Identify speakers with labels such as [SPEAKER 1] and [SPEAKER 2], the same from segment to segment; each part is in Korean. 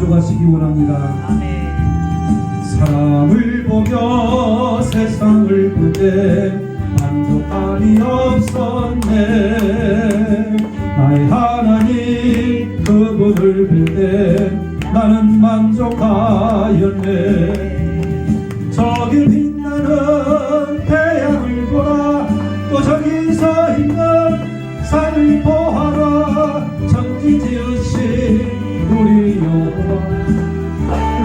[SPEAKER 1] 만족하시기 원합니다. 사람을 보며 세상을 볼 때 만족함이 없었네. 나의 하나님 그분을 볼 때 나는 만족하였네. 저기 빛나는 태양을 보라, 또 저기서 있는 산을 보아라. 천지 지으신 우리 여호와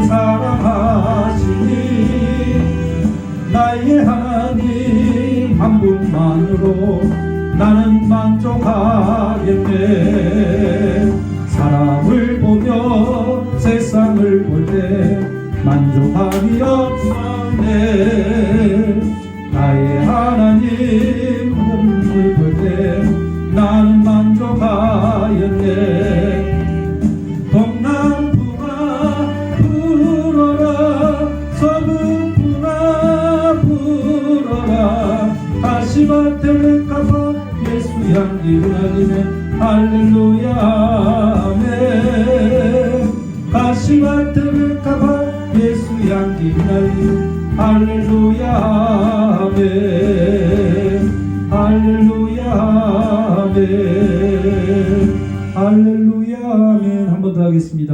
[SPEAKER 1] 사랑하시니 나의 하나님 한 분만으로 나는 만족하겠네. 사람을 보며 세상을 볼 때 만족함이 없었네. 나의 하나님 분을 볼 때 나는 만족하였네. 동남풍아 불어라, 서북풍아 불어라. 가시밭에 백합화 예수 향기 흐르네. 할렐루야 아멘. 가시밭에 백합화 예수 향기 흐르네. 할렐루야 아멘. 할렐루야 아멘. 할렐루야 아멘. 한 번 더 하겠습니다.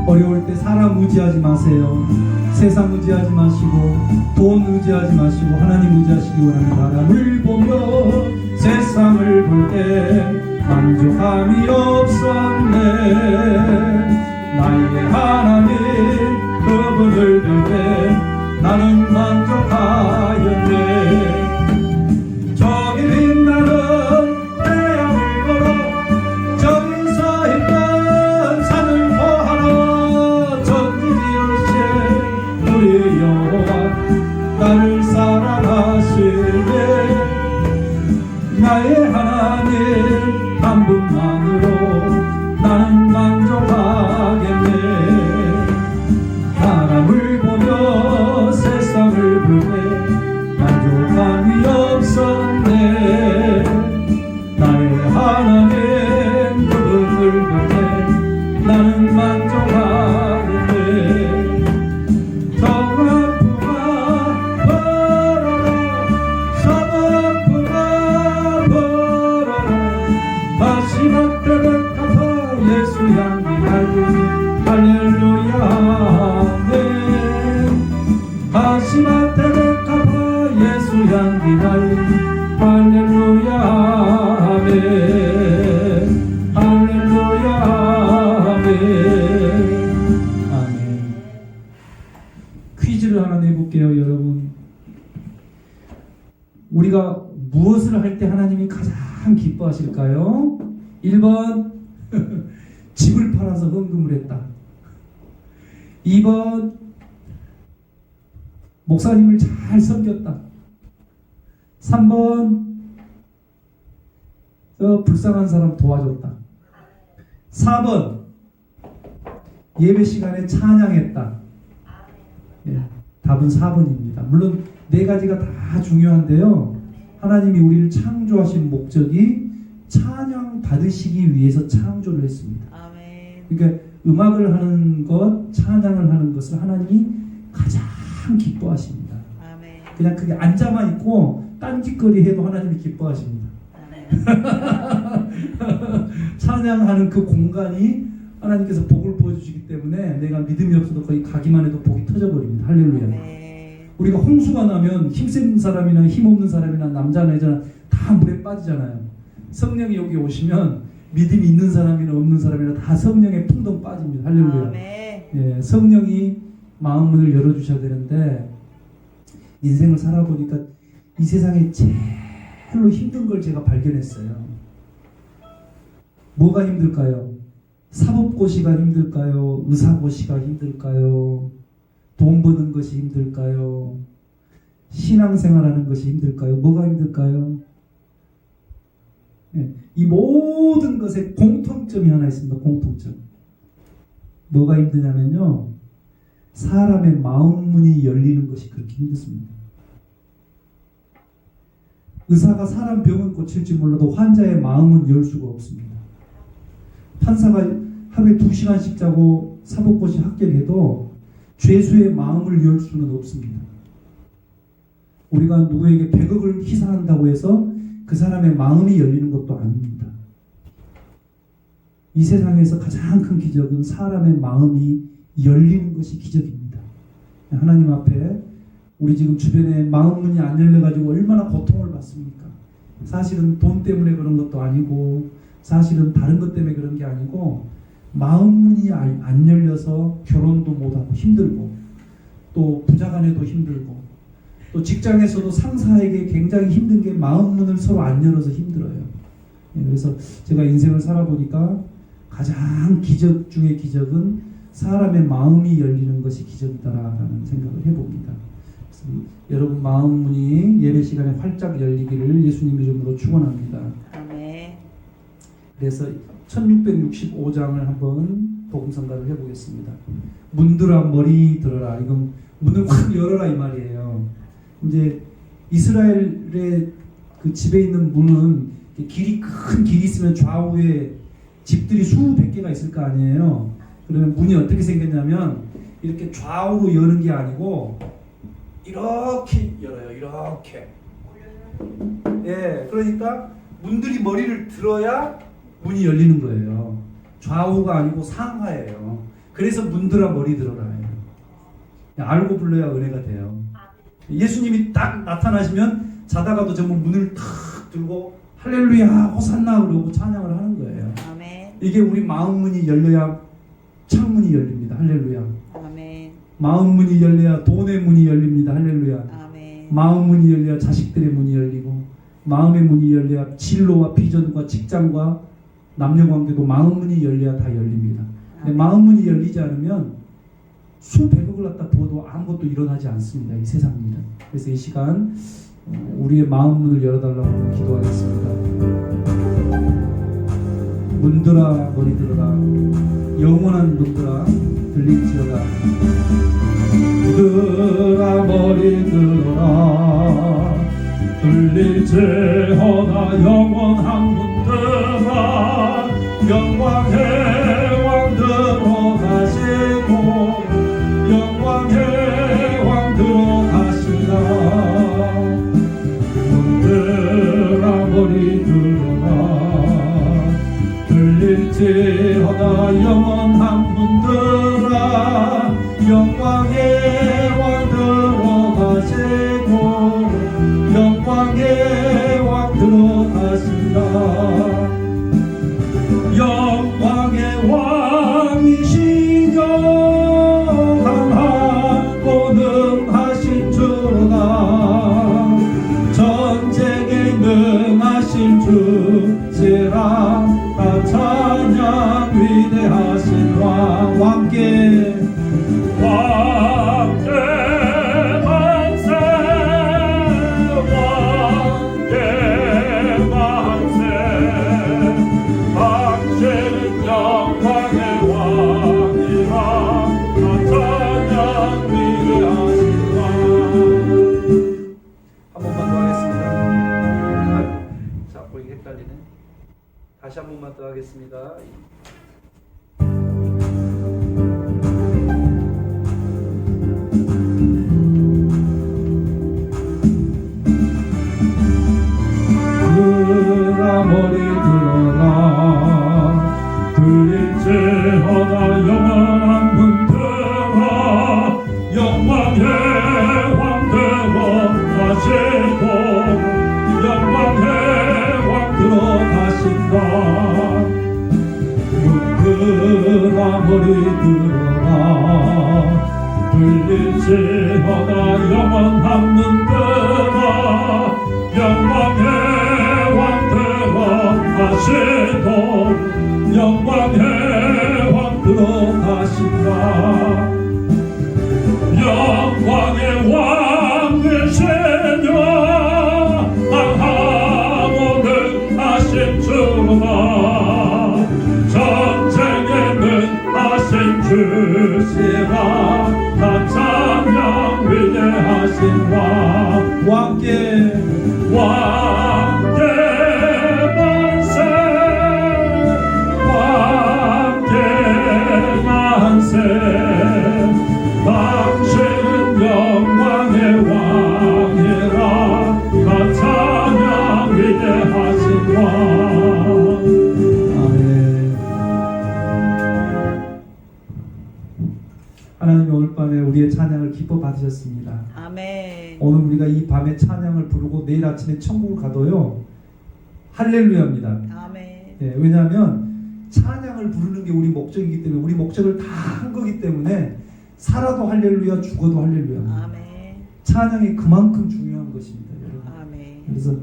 [SPEAKER 1] 어려울 때 사람 의지하지 마세요. 세상 의지하지 마시고 돈 의지하지 마시고 하나님 의지하시기 원합니다. 사람을 보며 세상을 볼 때 만족함이 없었네. 나의 하나님 그분을 볼 때 나는 만족하였네. 저기 빛나는 태양을 보러 저기서 있는 산을 보아라. 천지 지으신 우리 여호와 나를 사랑하시네. 나의 하나님 한 분만으로 나는 만족하겠네. 사람을 보며 세상을 볼 때 만족함이 없었네. 나의 하나님 그분을 볼 때 나는 만족하겠네. 동남풍아 불어라, 서북풍아 불어라. 가시밭에 백합화 예수 향기 밝으니 할렐루야 아멘. 가시밭에 백합화 예수 향기 밝으니 할렐루야 아멘. 할렐루야 아멘. 아멘. 퀴즈를 하나 내볼게요. 여러분, 우리가 무엇을 할 때 하나님이 가장 기뻐하실까요? 1번 집을 팔아서 헌금을 했다. 2번 목사님을 잘 섬겼다. 3번 불쌍한 사람 도와줬다. 4번 예배 시간에 찬양했다. 예, 답은 4번입니다. 물론 네 가지가 다 중요한데요. 하나님이 우리를 창조하신 목적이 찬양 받으시기 위해서 창조를 했습니다. 그러니까 음악을 하는 것, 찬양을 하는 것을 하나님이 가장 기뻐하십니다. 그냥 그게 앉아만 있고 딴짓거리 해도 하나님이 기뻐하십니다. 찬양하는 그 공간이 하나님께서 복을 부어주시기 때문에 내가 믿음이 없어도 거의 가기만 해도 복이 터져버립니다. 할렐루야. 우리가 홍수가 나면 힘센 사람이나 힘없는 사람이나 남자나 여자나 다 물에 빠지잖아요. 성령이 여기 오시면 믿음이 있는 사람이나 없는 사람이나 다 성령의 풍덩 빠집니다. 할렐루야. 예, 성령이 마음 문을 열어주셔야 되는데 인생을 살아보니까 이 세상에 제일로 힘든 걸 제가 발견했어요. 뭐가 힘들까요? 사법고시가 힘들까요? 의사고시가 힘들까요? 돈 버는 것이 힘들까요? 신앙생활하는 것이 힘들까요? 뭐가 힘들까요? 네, 이 모든 것에 공통점이 하나 있습니다. 공통점. 뭐가 힘드냐면요, 사람의 마음 문이 열리는 것이 그렇게 힘들습니다. 의사가 사람 병은 고칠지 몰라도 환자의 마음은 열 수가 없습니다. 판사가 하루에 2시간씩 자고 사법고시 합격해도 죄수의 마음을 열 수는 없습니다. 우리가 누구에게 100억을 희생한다고 해서 그 사람의 마음이 열리는 것도 아닙니다. 이 세상에서 가장 큰 기적은 사람의 마음이 열리는 것이 기적입니다. 하나님 앞에 우리 지금 주변에 마음 문이 안 열려가지고 얼마나 고통을 받습니까? 사실은 돈 때문에 그런 것도 아니고 사실은 다른 것 때문에 그런 게 아니고 마음 문이 안 열려서 결혼도 못하고 힘들고 또 부자간에도 힘들고 또 직장에서도 상사에게 굉장히 힘든 게 마음 문을 서로 안 열어서 힘들어요. 그래서 제가 인생을 살아보니까 가장 기적 중의 기적은 사람의 마음이 열리는 것이 기적이다라는 생각을 해봅니다. 여러분 마음 문이 예배 시간에 활짝 열리기를 예수님 이름으로 축원합니다.
[SPEAKER 2] 아멘.
[SPEAKER 1] 그래서 1665장을 한번 복음성가를 해보겠습니다. 문들아 머리 들어라. 이건 문을 확 열어라 이 말이에요. 이제 이스라엘의 그 집에 있는 문은 길이 큰 길이 있으면 좌우에 집들이 수백 개가 있을 거 아니에요. 그러면 문이 어떻게 생겼냐면 이렇게 좌우로 여는 게 아니고 이렇게 열어요. 이렇게. 예, 그러니까 문들이 머리를 들어야 문이 열리는 거예요. 좌우가 아니고 상하예요. 그래서 문들아 머리 들어라예요. 알고 불러야 은혜가 돼요. 예수님이 딱 나타나시면 자다가도 정말 문을 탁 들고 할렐루야 호산나 그러고 찬양을 하는 거예요.
[SPEAKER 2] 아멘.
[SPEAKER 1] 이게 우리 마음 문이 열려야 창문이 열립니다. 할렐루야.
[SPEAKER 2] 아멘.
[SPEAKER 1] 마음 문이 열려야 돈의 문이 열립니다. 할렐루야.
[SPEAKER 2] 아멘.
[SPEAKER 1] 마음 문이 열려야 자식들의 문이 열리고 마음의 문이 열려야 진로와 비전과 직장과 남녀관계도 마음 문이 열려야 다 열립니다. 근데 마음 문이 열리지 않으면 수백억을 갖다 부어도 아무것도 일어나지 않습니다. 이 세상 일은. 그래서 이 시간 우리의 마음 문을 열어달라고 기도하겠습니다. 문들아 머리 들어라. 영원한 문들아 들릴지어다. 문들아 머리 들어라. 들릴지어다. 영원한 문들아 영광의 왕 들어가시고 영광의 왕 들어가시다. 문들아 머리 들어라. 들릴지어다. 영원한 문들아 영광의 왕 들어가시고 영광의 왕 들어가신다. 영광의 왕이시여 강하고 능하신 주로다. 전쟁에 능하신 주시라. 다 찬양 위대하신 왕. 왕께 왕께 만세 왕께 만세. 당신은 영광의 왕이라. 다 찬양 위대하신 왕. 한 번만 더 하겠습니다. 자, 보기 헷갈리네. 다시 한 번만 더 하겠습니다. 머리 들어라. 들릴지어다. 영원한 문들아 영광의 왕 들어가시고 영광의 왕 들어가신다. 문들아 머리 들어라. 들릴지어다. 영원한 문들아 영광의 하시고 영광의 왕 들어가신다. 영광의 왕 되시며 강하고 능하신 주로다. 전쟁에는 하신 주시라. 다 찬양 위대하신 왕. 왕께 왕
[SPEAKER 2] 아멘.
[SPEAKER 1] 오늘 우리가 이 밤에 찬양을 부르고 내일 아침에 천국을 가도요 할렐루야입니다.
[SPEAKER 2] 아멘.
[SPEAKER 1] 예, 왜냐하면 찬양을 부르는 게 우리 목적이기 때문에, 우리 목적을 다 한 거기 때문에 살아도 할렐루야, 죽어도 할렐루야.
[SPEAKER 2] 아멘.
[SPEAKER 1] 찬양이 그만큼 중요한 것입니다, 여러분.
[SPEAKER 2] 아멘.
[SPEAKER 1] 그래서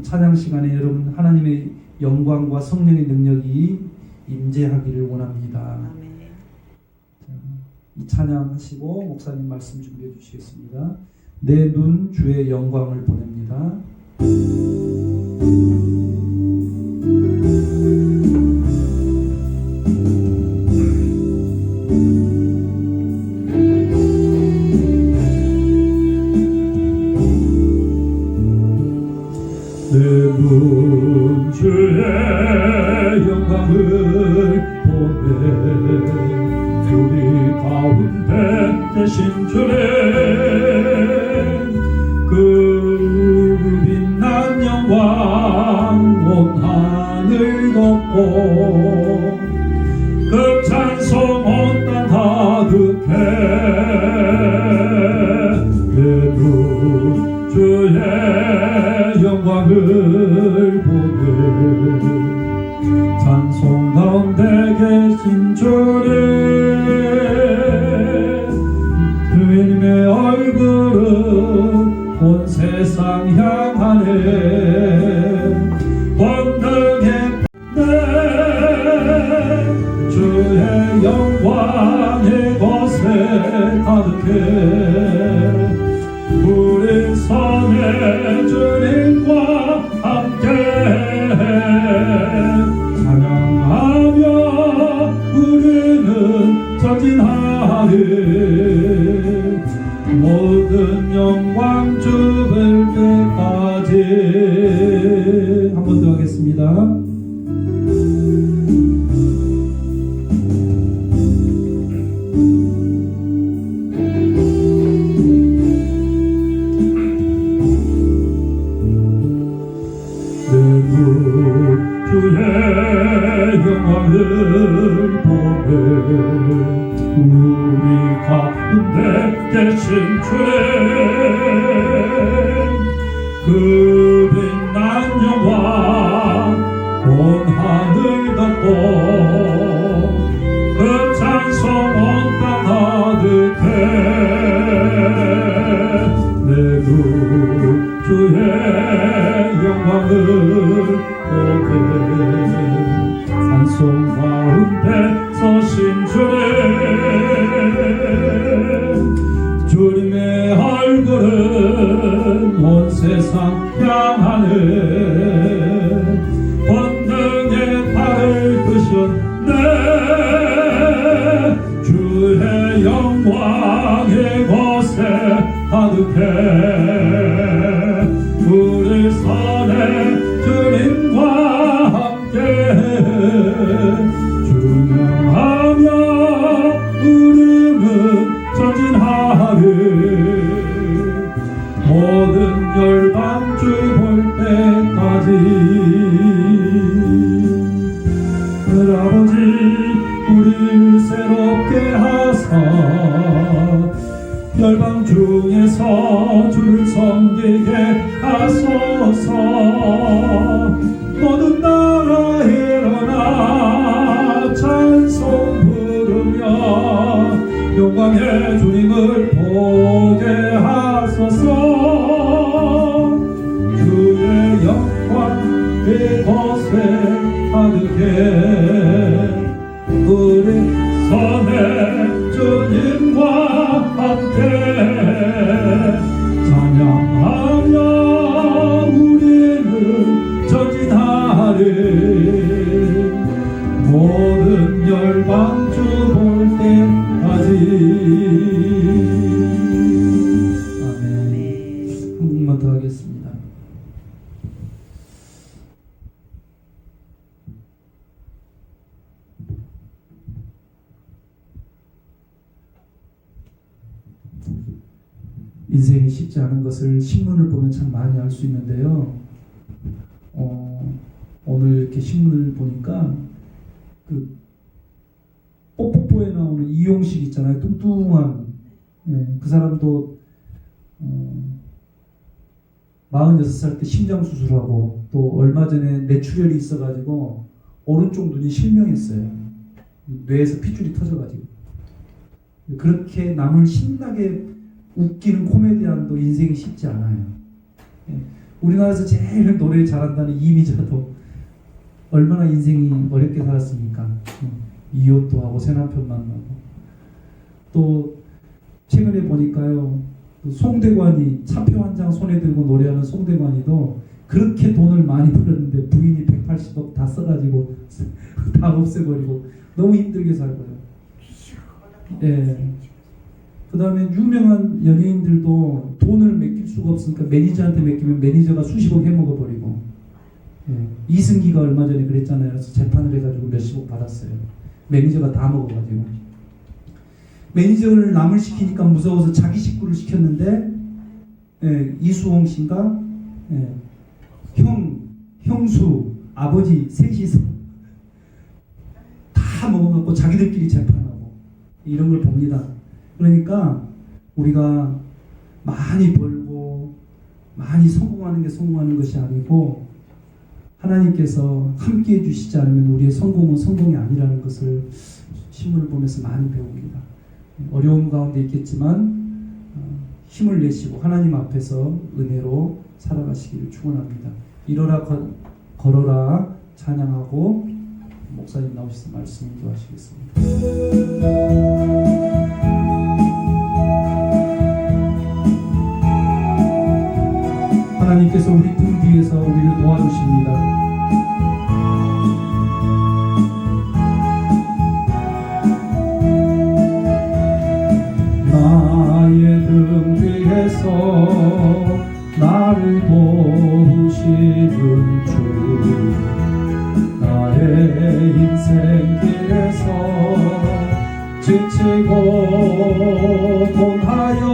[SPEAKER 1] 찬양 시간에 여러분 하나님의 영광과 성령의 능력이 임재하기를 원합니다.
[SPEAKER 2] 아멘.
[SPEAKER 1] 자, 이 찬양하시고 목사님 말씀 준비해 주시겠습니다. 내 눈 주의 영광을 보냅니다. 내 눈 주의 영광을 보내 우리 가운데 계신 주의 그 빛난 영광 온 하늘 덮고 그 찬송 온 땅 가득해 내 눈 주의 영광을 보내 찬송 가운데 계신 주님 주님의 얼굴은 온 세상 향하네 권능의 내 주의 영광의 것에 가득해 우리 선의 주님과 함께 찬양하며 우리는 전진하리 모든 영광 주를 때까지. 한 번 더 하겠습니다. 주의 영광을 보내 우리 가운데 계신 주의 그 빛난 영광 온 하늘 덮고 그 찬송 온 땅 가득해 내 눈 주의 영광을 산송 가운데 서신 주님의 얼굴은 온 세상 향하네 권능의 팔을 드셨네 주의 영광의 것에 가득해 우리 선에 주님과 함께 준영하며 우리는 전진하리 모든 열방 주 볼 때까지 아버지 우리를 새롭게 하사 열방 중에서 주를 섬기게 하소서 모든 나라 일어나 찬송 부르며 영광의 주님을 보게 하소서 주의 영광 이곳에 가득해 우리 선에 주님과 함께 찬양하며 우리는 전진하리 모든 열방 주 볼 때까지. 아멘. 한 곡만 더 하겠습니다. 인생이 쉽지 않은 것을 신문을 보면 참 많이 알 수 있는데요. 오늘 이렇게 신문을 보니까 그 뽀뽀뽀에 나오는 이용식 있잖아요. 뚱뚱한 그 사람도 어, 46살 때 심장 수술하고 또 얼마 전에 뇌출혈이 있어가지고 오른쪽 눈이 실명했어요. 뇌에서 핏줄이 터져가지고. 그렇게 남을 신나게 웃기는 코미디언도 인생이 쉽지 않아요. 예. 우리나라에서 제일 노래 잘한다는 이미자도 얼마나 인생이 어렵게 살았습니까? 이혼도 하고 새 남편 만나고. 또 최근에 보니까요, 송대관이 차표 한 장 손에 들고 노래하는 송대관이도 그렇게 돈을 많이 벌었는데 부인이 180억 다 써가지고 다 없애버리고 너무 힘들게 살고요. 예. 그 다음에 유명한 연예인들도 돈을 맡길 수가 없으니까 매니저한테 맡기면 매니저가 수십억 해먹어버리고. 예. 이승기가 얼마 전에 그랬잖아요. 그래서 재판을 해가지고 몇십억 받았어요. 매니저가 다 먹어가지고. 매니저를 남을 시키니까 무서워서 자기 식구를 시켰는데, 예, 이수홍 씨인가, 예, 형수, 아버지 셋이서 다 먹어갖고 자기들끼리 재판하고 이런 걸 봅니다. 그러니까 우리가 많이 벌고 많이 성공하는 게 성공하는 것이 아니고 하나님께서 함께 해주시지 않으면 우리의 성공은 성공이 아니라는 것을 신문을 보면서 많이 배웁니다. 어려움 가운데 있겠지만 힘을 내시고 하나님 앞에서 은혜로 살아가시기를 축원합니다. 이러라 걸어라 찬양하고 목사님 나오셔서 말씀 인도하시겠습니다. 하나님께서 우리 등 뒤에서 우리를 도와주십니다. 나의 등 뒤에서 나를 도우시는 주, 나의 인생 길에서 지치고 공하여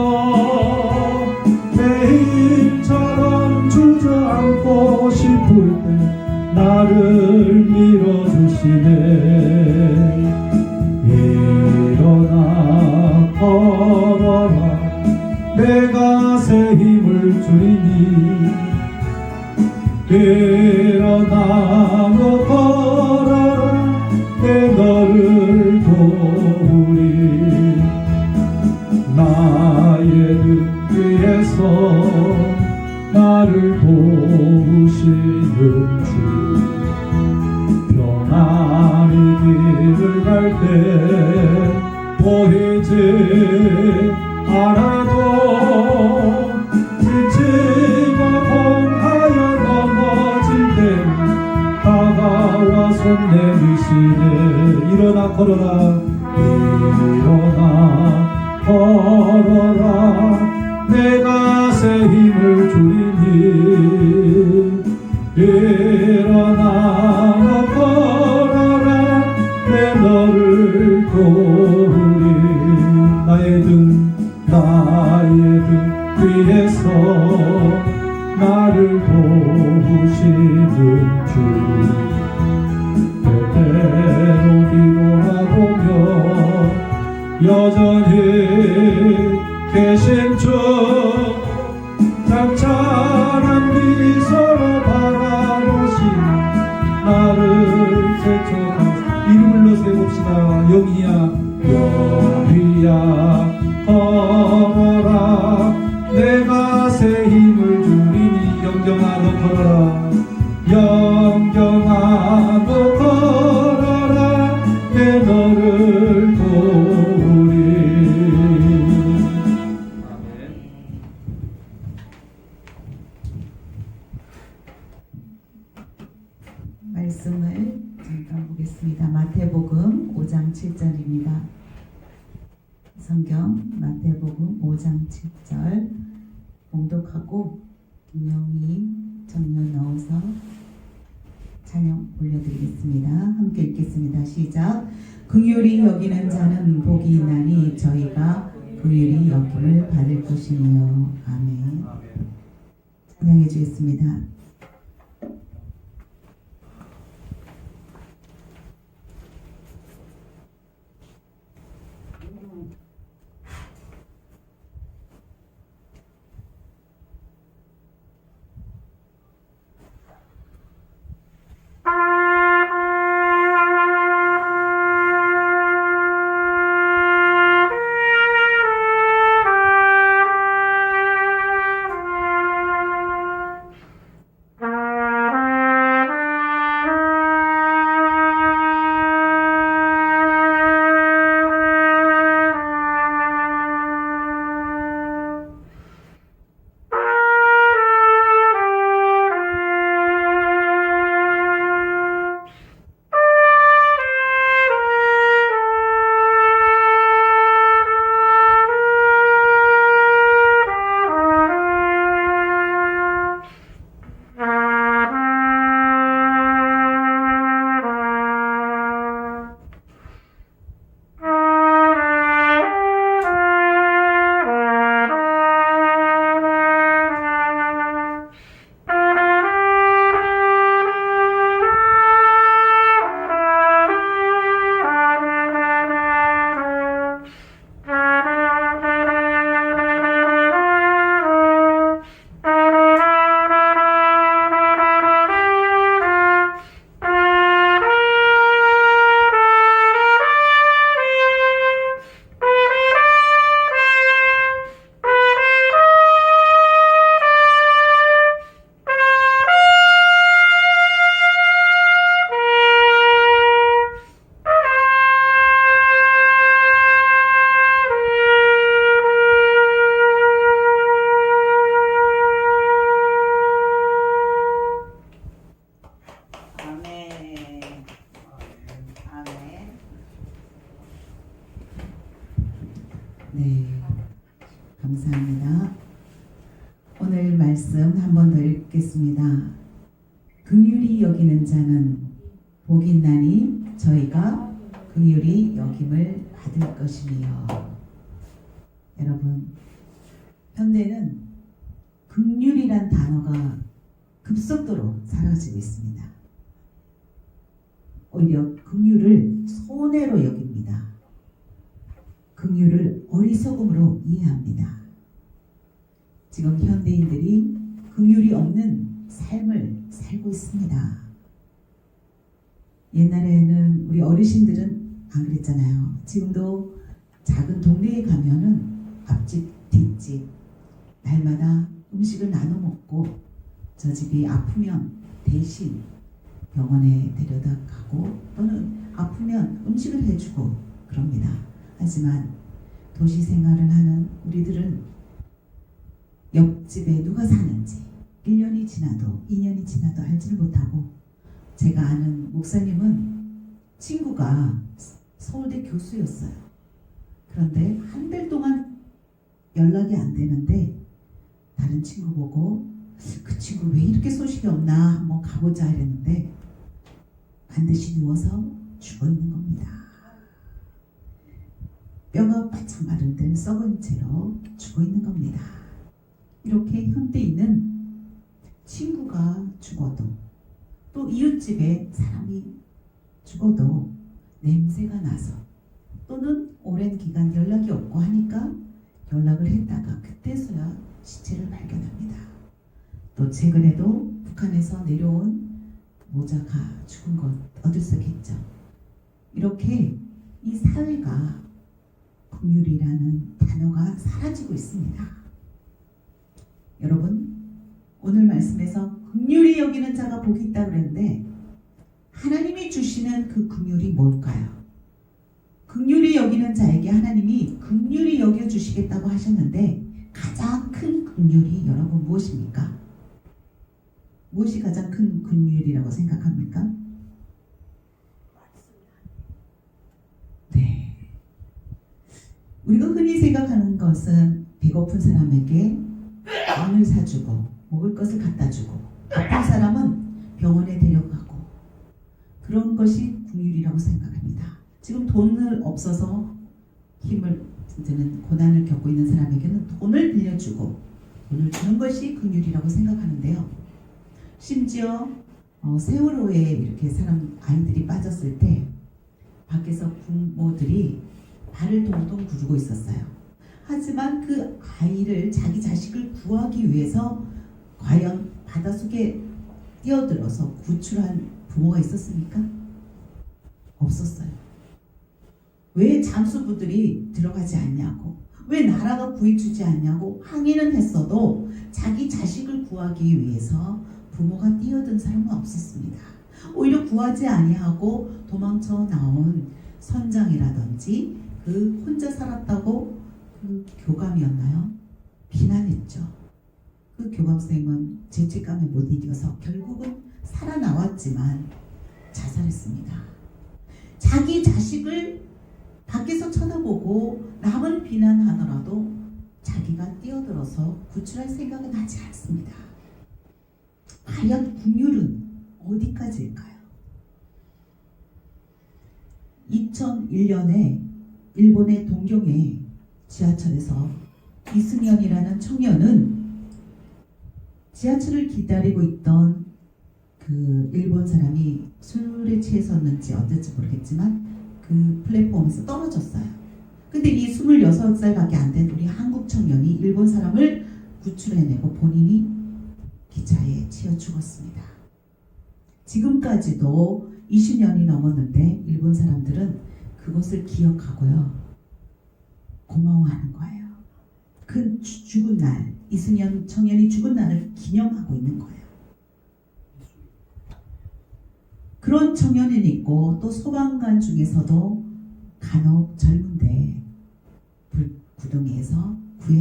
[SPEAKER 1] 매일처럼 주저앉고 싶을 때 나를 밀어주시네. 일어나 걸어라 내가 새 힘을 주리니. 일어나 너 걸어라 내 너를 도우리. 나의 등 뒤에서 나를 도우시는 주, 평안히 길을 갈 때 보이지 않아도 지치고 공하여 넘어질 때 다가와 손 내미시네. 일어나 걸어라 일어나 걸어라 내가 새 힘을 주리니. 일어나 걸어라 내 너를 도우리. 나의 등 뒤에서 나를 도우시는 주, 때때로 뒤돌아보며 여전히 계신 주, 찬찬한 미소로 바라보시 나를 세척하사. 이름을 불러서 해봅시다. 영희야 영희야 걸어라 내가 새 힘을 주리니. 영경아 너 걸어라 영경아 너 걸어라 내 너를 도우리. 아멘.
[SPEAKER 2] 말씀을 잠깐 보겠습니다. 마태복음 5장 7절입니다. 성경 마태복음 5장 7절 봉독하고 김영희 정면 넣어서 찬양 올려드리겠습니다. 함께 읽겠습니다. 시작. 긍휼히 여기는 자는 복이 있나니 저희가 긍휼히 여김을 받을 것이니요. 아멘. 찬양해 주겠습니다. 말씀 한 번 더 읽겠습니다. 긍휼히 여기는 자는 복이 있나니 저희가 긍휼히 여김을 받을 것이며. 여러분, 현대는 긍휼이란 단어가 급속도로 사라지고 있습니다. 오히려 긍휼을 손해로 여깁니다. 긍휼을 어리석음으로 이해합니다. 지금 현대인들이 긍휼이 없는 삶을 살고 있습니다. 옛날에는 우리 어르신들은 안 그랬잖아요. 지금도 작은 동네에 가면은 앞집, 뒷집 날마다 음식을 나눠 먹고 저 집이 아프면 대신 병원에 데려다 가고 또는 아프면 음식을 해주고 그럽니다. 하지만 도시 생활을 하는 우리들은 옆집에 누가 사는지 1년이 지나도 2년이 지나도 알지를 못하고, 제가 아는 목사님은 친구가 서울대 교수였어요. 그런데 한 달 동안 연락이 안 되는데 다른 친구 보고 그 친구 왜 이렇게 소식이 없나 한번 가보자 이랬는데 반드시 누워서 죽어 있는 겁니다. 뼈가 바짝 마른 듯 썩은 채로 죽어 있는 겁니다. 이렇게 현대인은 친구가 죽어도 또 이웃집에 사람이 죽어도 냄새가 나서 또는 오랜 기간 연락이 없고 하니까 연락을 했다가 그때서야 시체를 발견합니다. 또 최근에도 북한에서 내려온 모자가 죽은 것 어들썩했죠. 이렇게 이 사회가 긍휼이라는 단어가 사라지고 있습니다. 여러분, 오늘 말씀에서 긍휼히 여기는 자가 복이 있다 그랬는데 하나님이 주시는 그 긍휼이 뭘까요? 긍휼히 여기는 자에게 하나님이 긍휼히 여겨주시겠다고 하셨는데 가장 큰 긍휼이 여러분 무엇입니까? 무엇이 가장 큰 긍휼이라고 생각합니까? 네. 우리가 흔히 생각하는 것은 배고픈 사람에게 빵을 사주고 먹을 것을 갖다 주고 아픈 사람은 병원에 데려가고 그런 것이 긍휼이라고 생각합니다. 지금 돈을 없어서 힘을 드는 고난을 겪고 있는 사람에게는 돈을 빌려주고 돈을 주는 것이 긍휼이라고 생각하는데요. 심지어 세월호에 이렇게 아이들이 빠졌을 때 밖에서 부모들이 발을 동동 구르고 있었어요. 하지만 그 아이를, 자기 자식을 구하기 위해서 과연 바닷속에 뛰어들어서 구출한 부모가 있었습니까? 없었어요. 왜 잠수부들이 들어가지 않냐고, 왜 나라가 구해주지 않냐고 항의는 했어도 자기 자식을 구하기 위해서 부모가 뛰어든 사람은 없었습니다. 오히려 구하지 아니하고 도망쳐 나온 선장이라든지 그 혼자 살았다고 그 교감이었나요? 비난했죠. 그 교감선생님은 죄책감에 못 이겨서 결국은 살아나왔지만 자살했습니다. 자기 자식을 밖에서 쳐다보고 남을 비난하더라도 자기가 뛰어들어서 구출할 생각은 하지 않습니다. 과연 긍휼은 어디까지일까요? 2001년에 일본의 동경에 지하철에서 이승연이라는 청년은 지하철을 기다리고 있던 그 일본 사람이 술에 취해서였는지 어땠지 모르겠지만 그 플랫폼에서 떨어졌어요. 근데 이 26살밖에 안 된 우리 한국 청년이 일본 사람을 구출해내고 본인이 기차에 치여 죽었습니다. 지금까지도 20년이 넘었는데 일본 사람들은 그것을 기억하고요, 고마워하는 거예요. 그 죽은 날, 이승연 청년이 죽은 날을 기념하고 있는 거예요. 그런 청년이 있고 또 소방관 중에서도 간혹 젊은데 불구덩이에서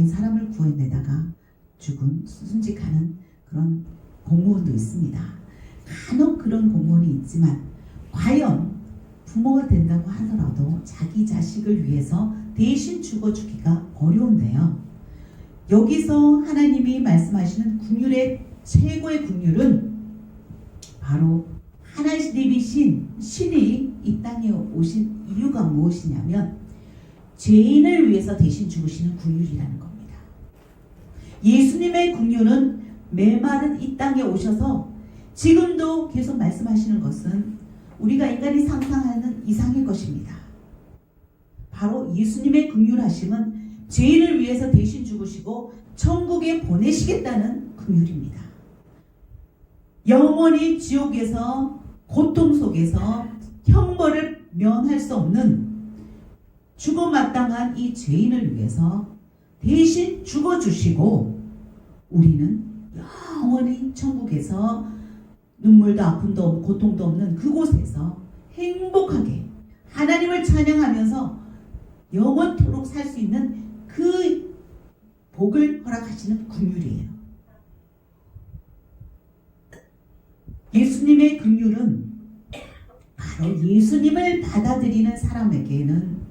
[SPEAKER 2] 사람을 구해내다가 죽은 순직하는 그런 공무원도 있습니다. 간혹 그런 공무원이 있지만 과연 부모가 된다고 하더라도 자기 자식을 위해서 대신 죽어주기가 어려운데요. 여기서 하나님이 말씀하시는 긍휼의 최고의 긍휼은 바로 하나님이신 신이 이 땅에 오신 이유가 무엇이냐면 죄인을 위해서 대신 죽으시는 긍휼이라는 겁니다. 예수님의 긍휼은 메마른 이 땅에 오셔서 지금도 계속 말씀하시는 것은 우리가 인간이 상상하는 이상의 것입니다. 바로 예수님의 긍휼하심은 죄인을 위해서 대신 죽으시고 천국에 보내시겠다는 긍휼입니다. 영원히 지옥에서 고통 속에서 형벌을 면할 수 없는 죽어마땅한 이 죄인을 위해서 대신 죽어주시고 우리는 영원히 천국에서 눈물도 아픔도 없고 고통도 없는 그곳에서 행복하게 하나님을 찬양하면서 영원토록 살 수 있는 그 복을 허락하시는 긍휼이에요. 예수님의 긍휼은 바로 예수님을 받아들이는 사람에게는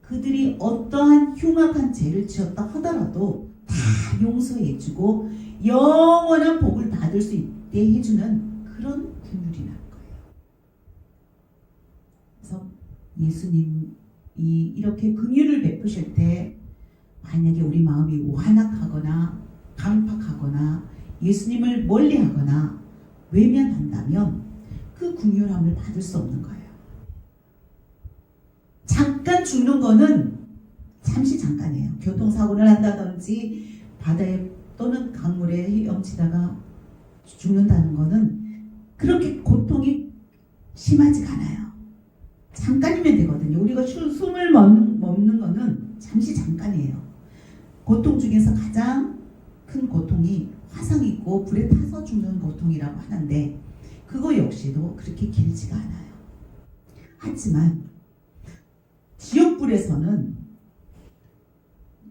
[SPEAKER 2] 그들이 어떠한 흉악한 죄를 지었다 하더라도 다 용서해주고 영원한 복을 받을 수 있게 해주는 그런 긍휼이라는 거예요. 그래서 예수님이 이렇게 긍휼을 베푸실 때 만약에 우리 마음이 완악하거나 강팍하거나 예수님을 멀리하거나 외면한다면 그 긍휼함을 받을 수 없는 거예요. 잠깐 죽는 거는 잠시 잠깐이에요. 교통사고를 한다든지 바다에 또는 강물에 헤엄치다가 죽는다는 거는 그렇게 고통이 심하지가 않아요. 잠깐이면 되거든요. 우리가 숨을 멈는 거는 잠시 잠깐이에요. 고통 중에서 가장 큰 고통이 화상 입고 불에 타서 죽는 고통이라고 하는데 그거 역시도 그렇게 길지가 않아요. 하지만 지옥불에서는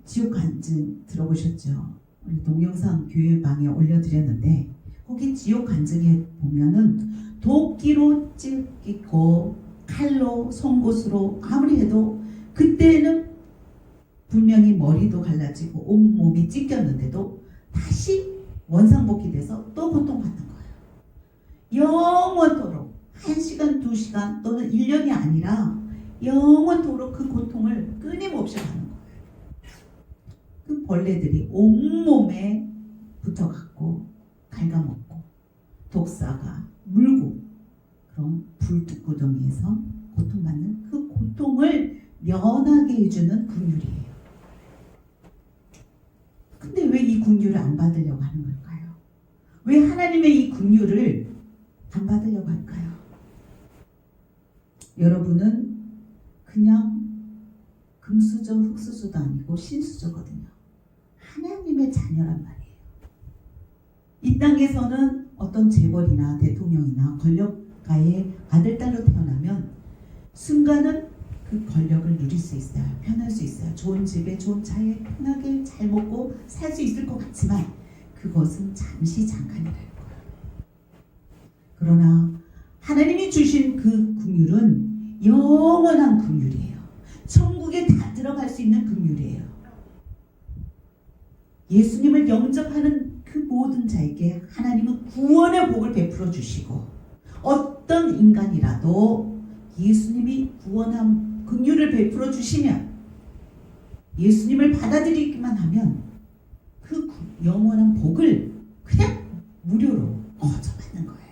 [SPEAKER 2] 지옥 간증 들어보셨죠? 우리 동영상 교회방에 올려드렸는데 거기 지옥 간증에 보면은 도끼로 찢기고 칼로 송곳으로 아무리 해도 그때는 분명히 머리도 갈라지고 온몸이 찢겼는데도 다시 원상복귀돼서 또 고통받는 거예요. 영원토록 1시간, 2시간 또는 1년이 아니라 영원토록 그 고통을 끊임없이 받는 거예요. 그 벌레들이 온몸에 붙어갖고 갉아먹고 독사가 물고 그런 불뚝구덩이에서 고통받는 그 고통을 면하게 해주는 긍휼이에요. 근데 왜 이 긍휼을 안 받으려고 하는 걸까요? 왜 하나님의 이 긍휼을 안 받으려고 할까요? 여러분은 그냥 금수저 흙수저도 아니고 신수저거든요. 하나님의 자녀란 말이에요. 이 땅에서는 어떤 재벌이나 대통령이나 권력가의 아들, 딸로 태어나면 순간은 그 권력을 누릴 수 있어요. 편할 수 있어요. 좋은 집에 좋은 차에 편하게 잘 먹고 살 수 있을 것 같지만 그것은 잠시 잠깐이라는 거예요. 그러나 하나님이 주신 그 긍휼은 영원한 긍휼이에요. 천국에 다 들어갈 수 있는 긍휼이에요. 예수님을 영접하는 그 모든 자에게 하나님은 구원의 복을 베풀어 주시고 어떤 인간이라도 예수님이 구원한 긍휼을 베풀어 주시면 예수님을 받아들이기만 하면 그 영원한 복을 그냥 무료로 거저받는 거예요.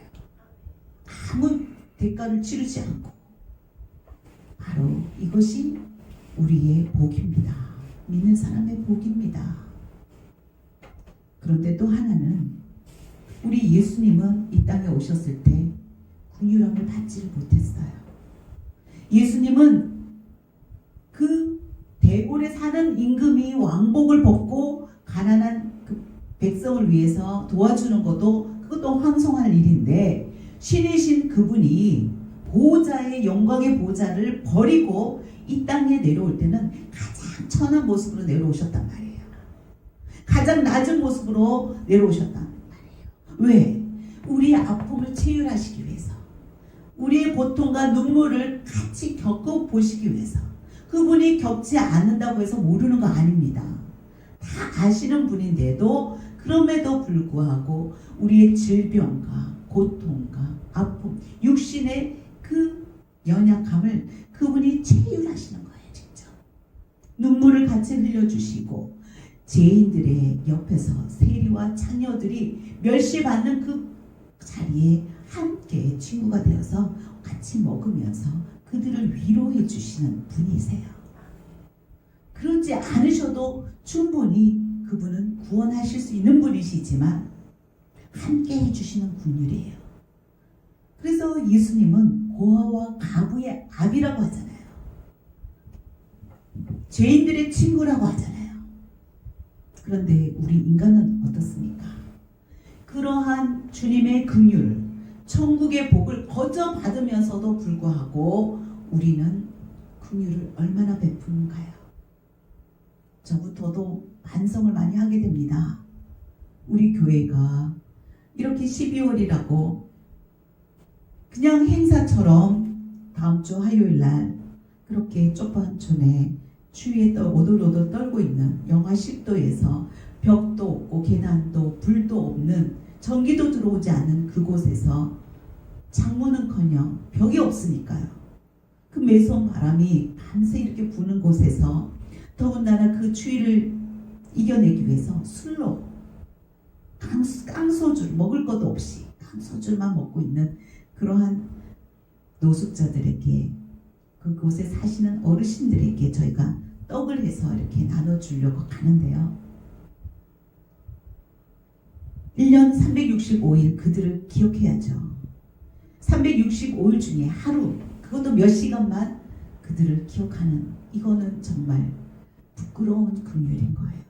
[SPEAKER 2] 아무 대가를 치르지 않고. 바로 이것이 우리의 복입니다. 믿는 사람의 복입니다. 그런데 또 하나는 우리 예수님은 이 땅에 오셨을 때 긍휼함을 받지를 못했어요. 예수님은 그 대궐에 사는 임금이 왕복을 벗고 가난한 그 백성을 위해서 도와주는 그것도 황송할 일인데 신이신 그분이 보호자의 영광의 보호자를 버리고 이 땅에 내려올 때는 가장 천한 모습으로 내려오셨단 말이에요. 가장 낮은 모습으로 내려오셨단 말이에요. 왜? 우리의 아픔을 치유하시기 위해서, 우리의 고통과 눈물을 같이 겪어보시기 위해서. 그분이 겪지 않는다고 해서 모르는 거 아닙니다. 다 아시는 분인데도 그럼에도 불구하고 우리의 질병과 고통과 아픔, 육신의 그 연약함을 그분이 체휼하시는 거예요. 직접 눈물을 같이 흘려주시고 죄인들의 옆에서 세리와 창녀들이 멸시받는 그 자리에 함께 친구가 되어서 같이 먹으면서 그들을 위로해 주시는 분이세요. 그렇지 않으셔도 충분히 그분은 구원하실 수 있는 분이시지만 함께 해주시는 분이래요. 그래서 예수님은 고아와 가부의 아비라고 하잖아요. 죄인들의 친구라고 하잖아요. 그런데 우리 인간은 어떻습니까? 그러한 주님의 긍휼, 천국의 복을 거저 받으면서도 불구하고 우리는 긍휼을 얼마나 베푸는가요? 저부터도 반성을 많이 하게 됩니다. 우리 교회가 이렇게 12월이라고 그냥 행사처럼 다음 주 화요일 날 그렇게 좁은촌에 추위에 오돌오돌 떨고 있는 영하 10도에서 벽도 없고 계단도 불도 없는 전기도 들어오지 않는 그곳에서 창문은커녕 벽이 없으니까요. 그 매서운 바람이 밤새 이렇게 부는 곳에서 더군다나 그 추위를 이겨내기 위해서 술로 깡소주 먹을 것도 없이 깡소주만 먹고 있는 그러한 노숙자들에게 그곳에 사시는 어르신들에게 저희가 떡을 해서 이렇게 나눠주려고 가는데요. 1년 365일 그들을 기억해야죠. 365일 중에 하루, 그것도 몇 시간만 그들을 기억하는, 이거는 정말 부끄러운 긍휼인 거예요.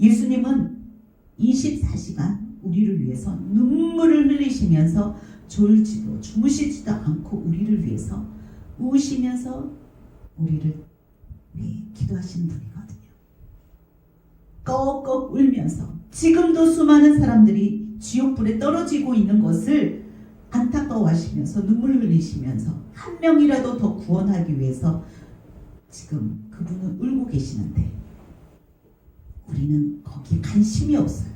[SPEAKER 2] 예수님은 24시간 우리를 위해서 눈물을 흘리시면서 졸지도 주무시지도 않고 우리를 위해서 우시면서 우리를 위해 기도하시는 분이거든요. 꺽꺽 울면서 지금도 수많은 사람들이 지옥불에 떨어지고 있는 것을 안타까워하시면서 눈물 흘리시면서 한 명이라도 더 구원하기 위해서 지금 그분은 울고 계시는데 우리는 거기에 관심이 없어요.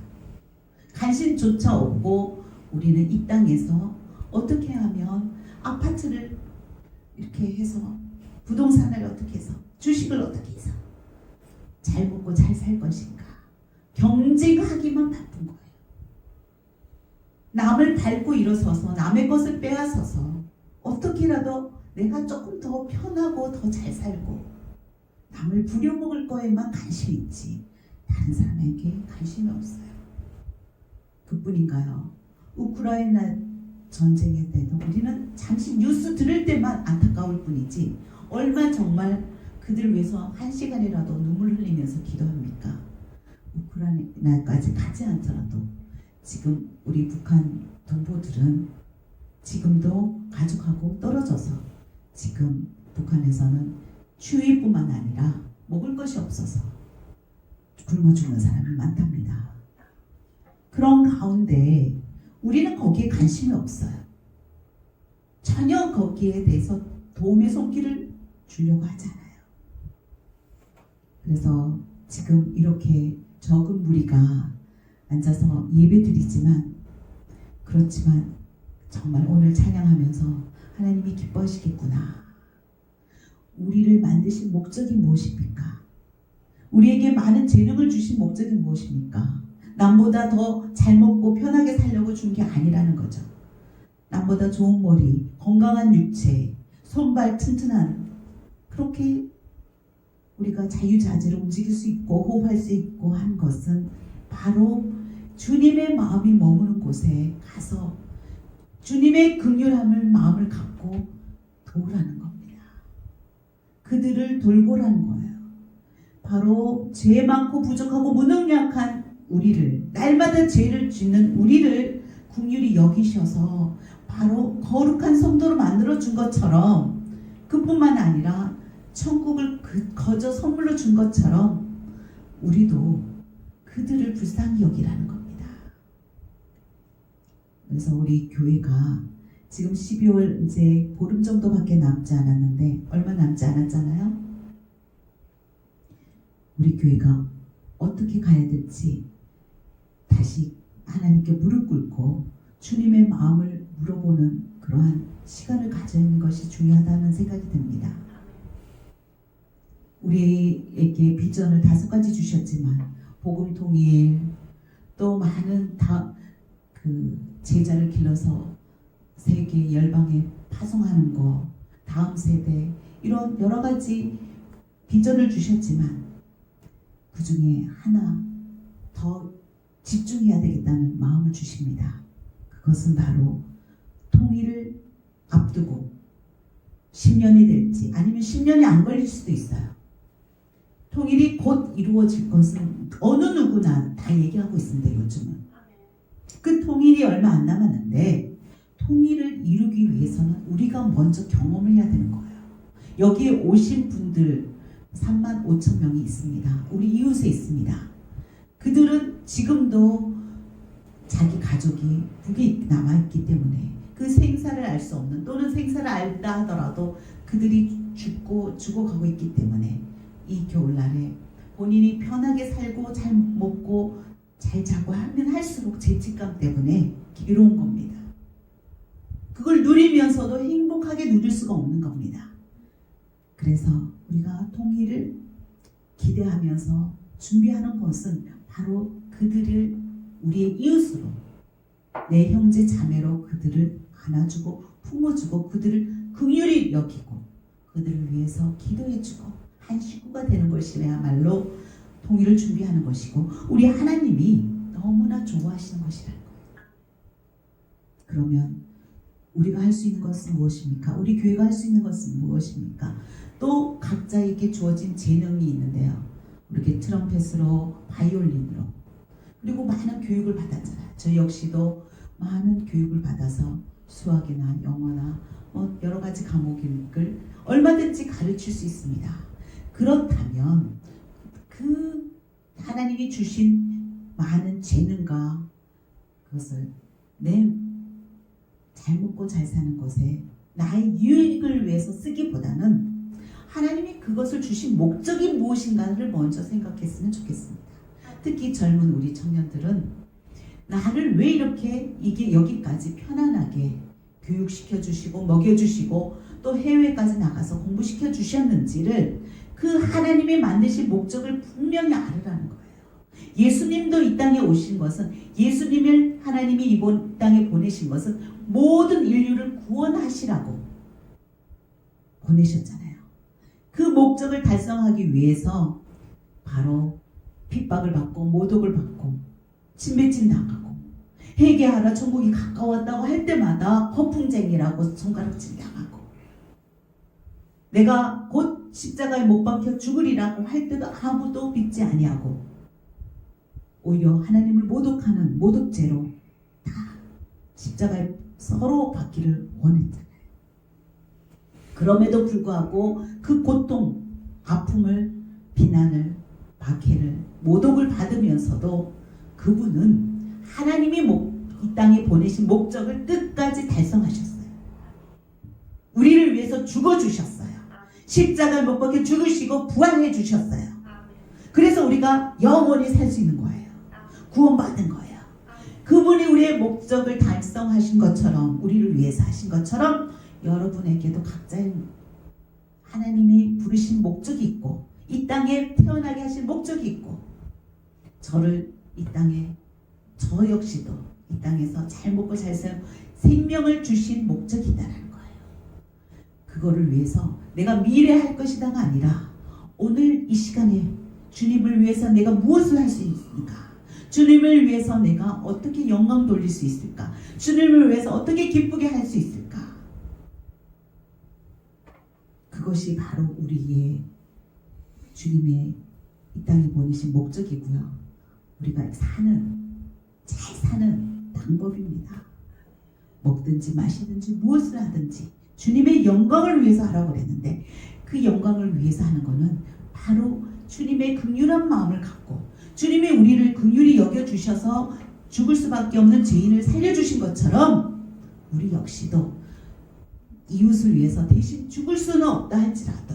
[SPEAKER 2] 관심조차 없고 우리는 이 땅에서 어떻게 하면 아파트를 이렇게 해서 부동산을 어떻게 해서 주식을 어떻게 해서 잘 먹고 잘 살 것인가, 경쟁하기만 바쁜 거예요. 남을 밟고 일어서서 남의 것을 빼앗아서 어떻게라도 내가 조금 더 편하고 더 잘 살고 남을 부려먹을 거에만 관심이 있지 다른 사람에게 관심이 없어요. 그뿐인가요? 우크라이나 전쟁의 때도 우리는 잠시 뉴스 들을 때만 안타까울 뿐이지 얼마 정말 그들을 위해서 1시간이라도 눈물 흘리면서 기도합니까? 우크라이나까지 가지 않더라도 지금 우리 북한 동포들은 지금도 가족하고 떨어져서 지금 북한에서는 추위뿐만 아니라 먹을 것이 없어서 굶어 죽는 사람이 많답니다. 그런 가운데 우리는 거기에 관심이 없어요. 전혀 거기에 대해서 도움의 손길을 주려고 하지 않아요. 그래서 지금 이렇게 적은 무리가 앉아서 예배 드리지만 그렇지만 정말 오늘 찬양하면서 하나님이 기뻐하시겠구나. 우리를 만드신 목적이 무엇입니까? 우리에게 많은 재능을 주신 목적이 무엇입니까? 남보다 더 잘 먹고 편하게 살려고 준 게 아니라는 거죠. 남보다 좋은 머리, 건강한 육체, 손발 튼튼한, 그렇게 우리가 자유자재로 움직일 수 있고 호흡할 수 있고 한 것은 바로 주님의 마음이 머무는 곳에 가서 주님의 긍휼함을 마음을 갖고 도우라는 겁니다. 그들을 돌보라는 거예요. 바로 죄 많고 부족하고 무능력한 우리를, 날마다 죄를 짓는 우리를 긍휼히 여기셔서 바로 거룩한 성도로 만들어준 것처럼, 그뿐만 아니라 천국을 거저 선물로 준 것처럼 우리도 그들을 불쌍히 여기라는 겁니다. 그래서 우리 교회가 지금 12월 이제 보름 정도밖에 남지 않았는데, 얼마 남지 않았잖아요. 우리 교회가 어떻게 가야 될지 다시 하나님께 무릎 꿇고 주님의 마음을 물어보는 그러한 시간을 가지는 것이 중요하다는 생각이 듭니다. 우리에게 비전을 5가지 주셨지만 복음 통일 또 많은 제자를 길러서 세계 열방에 파송하는 거, 다음 세대 이런 여러 가지 비전을 주셨지만 그 중에 하나 더 집중해야 되겠다는 마음을 주십니다. 그것은 바로 통일을 앞두고 10년이 될지 아니면 10년이 안 걸릴 수도 있어요. 통일이 곧 이루어질 것은 어느 누구나 다 얘기하고 있습니다. 요즘은. 그 통일이 얼마 안 남았는데 통일을 이루기 위해서는 우리가 먼저 경험을 해야 되는 거예요. 여기에 오신 분들 35,000명이 있습니다. 우리 이웃에 있습니다. 그들은 지금도 자기 가족이 북에 남아있기 때문에 그 생사를 알 수 없는 또는 생사를 알다 하더라도 그들이 죽어가고 있기 때문에 이 겨울날에 본인이 편하게 살고 잘 먹고 잘 자고 하면 할수록 죄책감 때문에 괴로운 겁니다. 그걸 누리면서도 행복하게 누릴 수가 없는 겁니다. 그래서 우리가 통일을 기대하면서 준비하는 것은 바로 그들을 우리의 이웃으로 내 형제 자매로 그들을 안아주고 품어주고 그들을 긍휼히 여기고 그들을 위해서 기도해주고 한 식구가 되는 것이야말로 통일을 준비하는 것이고 우리 하나님이 너무나 좋아하시는 것이라는 거예요. 그러면 우리가 할 수 있는 것은 무엇입니까? 우리 교회가 할 수 있는 것은 무엇입니까? 또 각자에게 주어진 재능이 있는데요. 이렇게 트럼펫으로 바이올린으로 그리고 많은 교육을 받았잖아요. 저 역시도 많은 교육을 받아서 수학이나 영어나 여러 가지 과목을 얼마든지 가르칠 수 있습니다. 그렇다면 그 하나님이 주신 많은 재능과 그것을 잘 먹고 잘 사는 것에 나의 유익을 위해서 쓰기보다는 하나님이 그것을 주신 목적이 무엇인가를 먼저 생각했으면 좋겠습니다. 특히 젊은 우리 청년들은 나를 왜 이렇게 여기까지 편안하게 교육시켜 주시고 먹여 주시고 또 해외까지 나가서 공부시켜 주셨는지를 그 하나님이 만드신 목적을 분명히 알으라는 거예요. 예수님도 이 땅에 오신 것은 예수님을 하나님이 이번 땅에 보내신 것은 모든 인류를 구원하시라고 보내셨잖아요. 그 목적을 달성하기 위해서 바로 핍박을 받고 모독을 받고 침뱉임 당하고 회개하라 천국이 가까웠다고 할 때마다 허풍쟁이라고 손가락질 당하고 내가 곧 십자가에 못 박혀 죽으리라고 할 때도 아무도 믿지 아니하고 오히려 하나님을 모독하는 모독죄로 다 십자가에 서로 받기를 원했잖아요. 그럼에도 불구하고 그 고통, 아픔을, 비난을, 박해를, 모독을 받으면서도 그분은 하나님이 이 땅에 보내신 목적을 끝까지 달성하셨어요. 우리를 위해서 죽어주셨어요. 십자가에 못 박혀 죽으시고 부활해 주셨어요. 그래서 우리가 영원히 살 수 있는 거예요. 구원받은 거예요. 그분이 우리의 목적을 달성하신 것처럼 우리를 위해서 하신 것처럼 여러분에게도 각자의 하나님이 부르신 목적이 있고 이 땅에 태어나게 하신 목적이 있고 저를 이 땅에 저 역시도 이 땅에서 잘 먹고 잘 살고 생명을 주신 목적이 있다는 거예요. 그거를 위해서 내가 미래 할 것이다가 아니라 오늘 이 시간에 주님을 위해서 내가 무엇을 할 수 있을까? 주님을 위해서 내가 어떻게 영광 돌릴 수 있을까? 주님을 위해서 어떻게 기쁘게 할 수 있을까? 그것이 바로 우리의 주님의 이 땅에 보내신 목적이고요. 우리가 잘 사는 방법입니다. 먹든지 마시든지 무엇을 하든지 주님의 영광을 위해서 하라고 그랬는데 그 영광을 위해서 하는 것은 바로 주님의 긍휼한 마음을 갖고 주님이 우리를 긍휼히 여겨주셔서 죽을 수밖에 없는 죄인을 살려주신 것처럼 우리 역시도 이웃을 위해서 대신 죽을 수는 없다 할지라도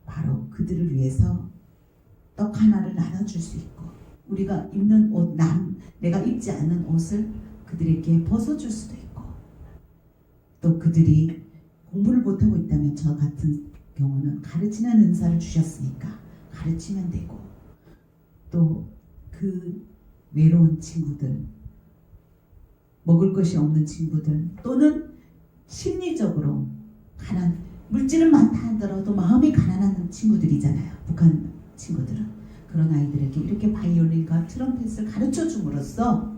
[SPEAKER 2] 바로 그들을 위해서 떡 하나를 나눠줄 수 있고 우리가 입는 옷, 내가 입지 않는 옷을 그들에게 벗어줄 수도 있고 또 그들이 공부를 못하고 있다면 저 같은 경우는 가르치는 은사를 주셨으니까 가르치면 되고 또 그 외로운 친구들 먹을 것이 없는 친구들 또는 심리적으로 물질은 많다 하더라도 마음이 가난한 친구들이잖아요. 북한 친구들은 그런 아이들에게 이렇게 바이올린과 트럼펫을 가르쳐 줌으로써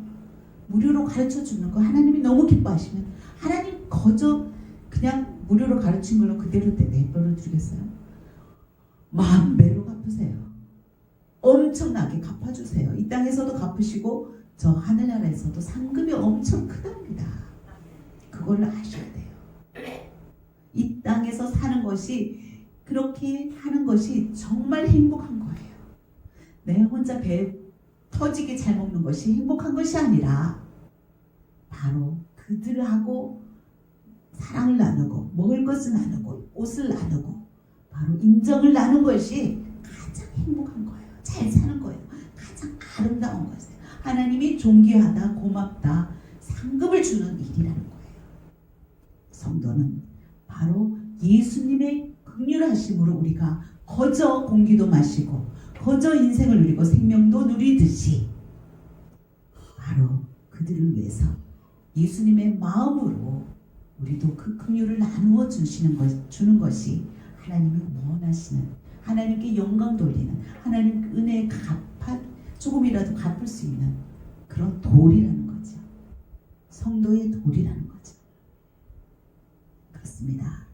[SPEAKER 2] 무료로 가르쳐 주는 거 하나님이 너무 기뻐하시면 하나님 거저 그냥 무료로 가르친 걸로 그대로 내버려 두겠어요? 만 배로 갚으세요. 엄청나게 갚아주세요. 이 땅에서도 갚으시고 저 하늘나라에서도 상급이 엄청 크답니다. 그걸 아셔야 돼요. 이 땅에서 사는 것이 그렇게 하는 것이 정말 행복한 거예요. 내 혼자 배 터지게 잘 먹는 것이 행복한 것이 아니라 바로 그들하고 사랑을 나누고 먹을 것을 나누고 옷을 나누고 바로 인정을 나눈 것이 가장 행복한 거예요. 잘 사는 거예요. 가장 아름다운 것이에요. 하나님이 존귀하다, 고맙다, 상급을 주는 일이라는 거예요. 성도는 바로 예수님의 긍휼하심으로 우리가 거저 공기도 마시고 거저 인생을 누리고 생명도 누리듯이 바로 그들을 위해서 예수님의 마음으로 우리도 그 긍휼을 나누어 주는 것이 하나님이 원하시는 하나님께 영광 돌리는 하나님 은혜에 조금이라도 갚을 수 있는 그런 돌이라는 거죠. 성도의 돌이라는 거죠. 그렇습니다.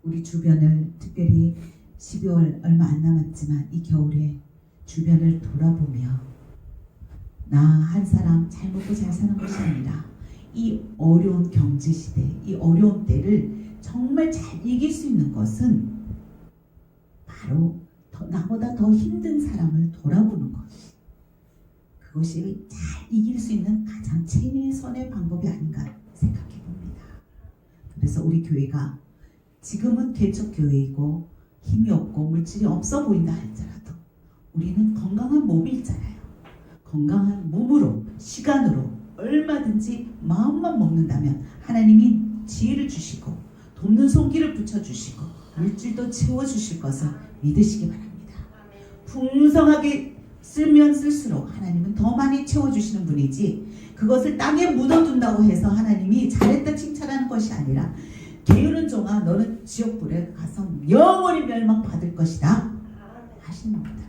[SPEAKER 2] 우리 주변을 특별히 12월 얼마 안 남았지만 이 겨울에 주변을 돌아보며 나 한 사람 잘 먹고 잘 사는 것이 아니라 이 어려운 경제시대, 이 어려운 때를 정말 잘 이길 수 있는 것은 바로 나보다 더 힘든 사람을 돌아보는 것. 그것이 잘 이길 수 있는 가장 최선의 방법이 아닌가 생각해 봅니다. 그래서 우리 교회가 지금은 개척교회이고 힘이 없고 물질이 없어 보인다 할지라도 우리는 건강한 몸이 있잖아요. 건강한 몸으로 시간으로 얼마든지 마음만 먹는다면 하나님이 지혜를 주시고 돕는 손길을 붙여주시고 물질도 채워주실 것을 믿으시기 바랍니다. 풍성하게 쓰면 쓸수록 하나님은 더 많이 채워주시는 분이지 그것을 땅에 묻어둔다고 해서 하나님이 잘했다 칭찬하는 것이 아니라 게으른 종아 너는 지옥불에 가서 영원히 멸망받을 것이다 하시는 겁니다.